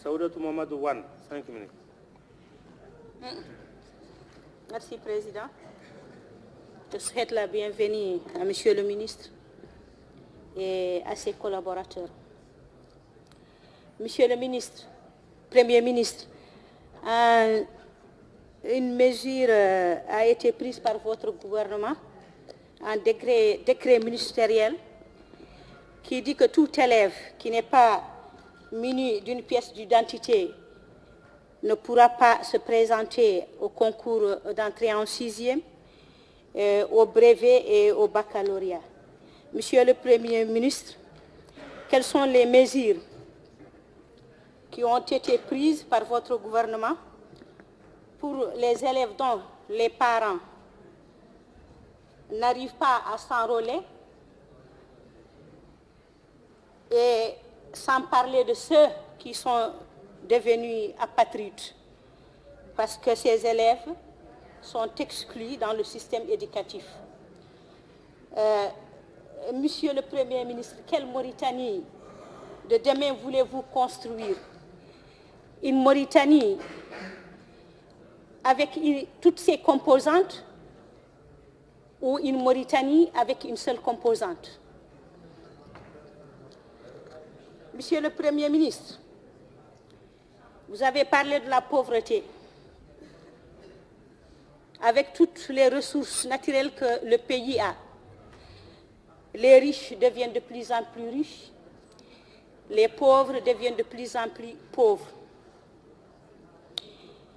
Saoudatou Mamadou Wan, 5 minutes. Merci, Président. Je souhaite la bienvenue à Monsieur le ministre et à ses collaborateurs. Monsieur le ministre, Premier ministre, une mesure a été prise par votre gouvernement, un décret ministériel qui dit que tout élève qui n'est pas muni d'une pièce d'identité ne pourra pas se présenter au concours d'entrée en 6e, au brevet et au baccalauréat. Monsieur le Premier ministre, quelles sont les mesures qui ont été prises par votre gouvernement pour les élèves dont les parents n'arrivent pas à s'enrôler, et sans parler de ceux qui sont devenus apatrides, parce que ces élèves sont exclus dans le système éducatif. Monsieur le Premier ministre, quelle Mauritanie de demain voulez-vous construire? Une Mauritanie avec toutes ses composantes ou une Mauritanie avec une seule composante? Monsieur le Premier ministre, vous avez parlé de la pauvreté. Avec toutes les ressources naturelles que le pays a, les riches deviennent de plus en plus riches, les pauvres deviennent de plus en plus pauvres.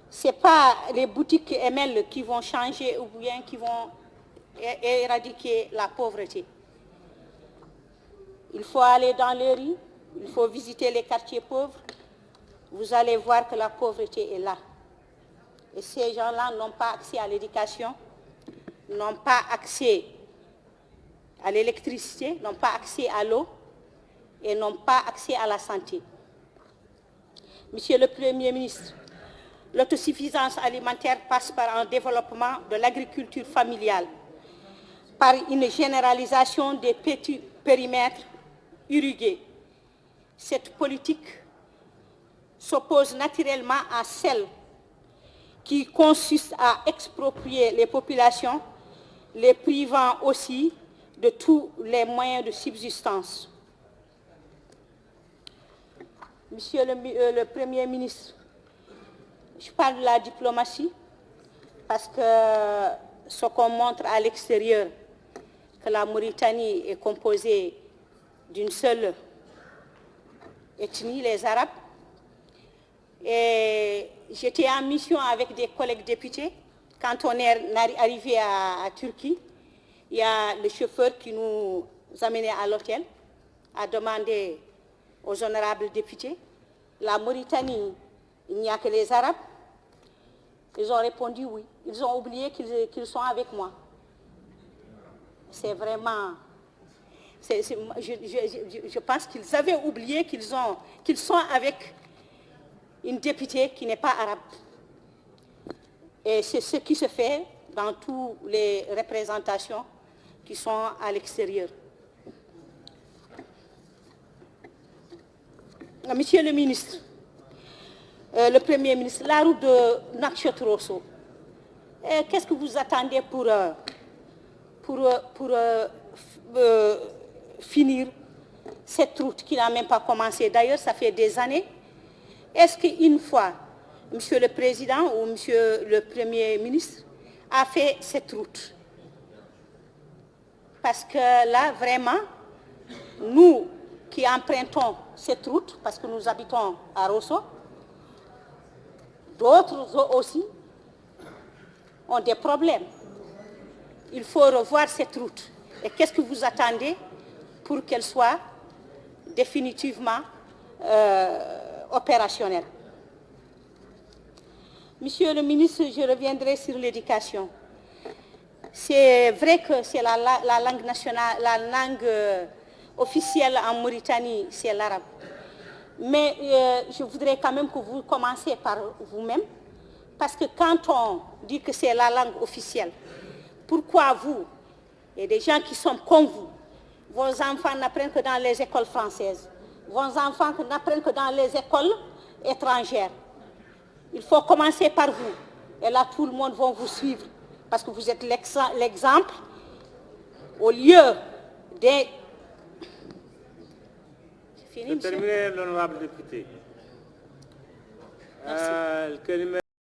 Ce n'est pas les boutiques ML qui vont changer ou bien qui vont éradiquer la pauvreté. Il faut aller dans les rues, il faut visiter les quartiers pauvres. Vous allez voir que la pauvreté est là. Et ces gens-là n'ont pas accès à l'éducation, n'ont pas accès à l'électricité, n'ont pas accès à l'eau et n'ont pas accès à la santé. Monsieur le Premier ministre, l'autosuffisance alimentaire passe par un développement de l'agriculture familiale, par une généralisation des petits périmètres irrigués. Cette politique s'oppose naturellement à celle qui consiste à exproprier les populations, les privant aussi de tous les moyens de subsistance. Monsieur le Premier ministre, je parle de la diplomatie parce que ce qu'on montre à l'extérieur, que la Mauritanie est composée d'une seule ethnie, les Arabes. Et j'étais en mission avec des collègues députés. Quand on est arrivé à Turquie, il y a le chauffeur qui nous amenait à l'hôtel, a demandé aux honorables députés, la Mauritanie, il n'y a que les Arabes? Ils ont répondu oui. Ils ont oublié qu'ils sont avec moi. C'est vraiment... je pense qu'ils avaient oublié qu'ils sont avec une députée qui n'est pas arabe. Et c'est ce qui se fait dans toutes les représentations qui sont à l'extérieur. Monsieur le ministre, le Premier ministre, la route de Nouakchott-Rosso, qu'est-ce que vous attendez pour finir cette route qui n'a même pas commencé? D'ailleurs, ça fait des années. Est-ce qu'une fois, Monsieur le Président ou Monsieur le Premier ministre a fait cette route? Parce que là, vraiment, nous qui empruntons cette route, parce que nous habitons à Rosso, d'autres aussi ont des problèmes. Il faut revoir cette route. Et qu'est-ce que vous attendez pour qu'elle soit définitivement opérationnelle? Monsieur le ministre, je reviendrai sur l'éducation. C'est vrai que c'est la langue nationale, la langue officielle en Mauritanie, c'est l'arabe. Mais je voudrais quand même que vous commenciez par vous-même, parce que quand on dit que c'est la langue officielle, pourquoi vous, et des gens qui sont comme vous, vos enfants n'apprennent que dans les écoles françaises, vos enfants n'apprennent que dans les écoles étrangères. Il faut commencer par vous. Et là, tout le monde va vous suivre. Parce que vous êtes l'exemple. Au lieu des... C'est terminé, l'honorable député. Merci.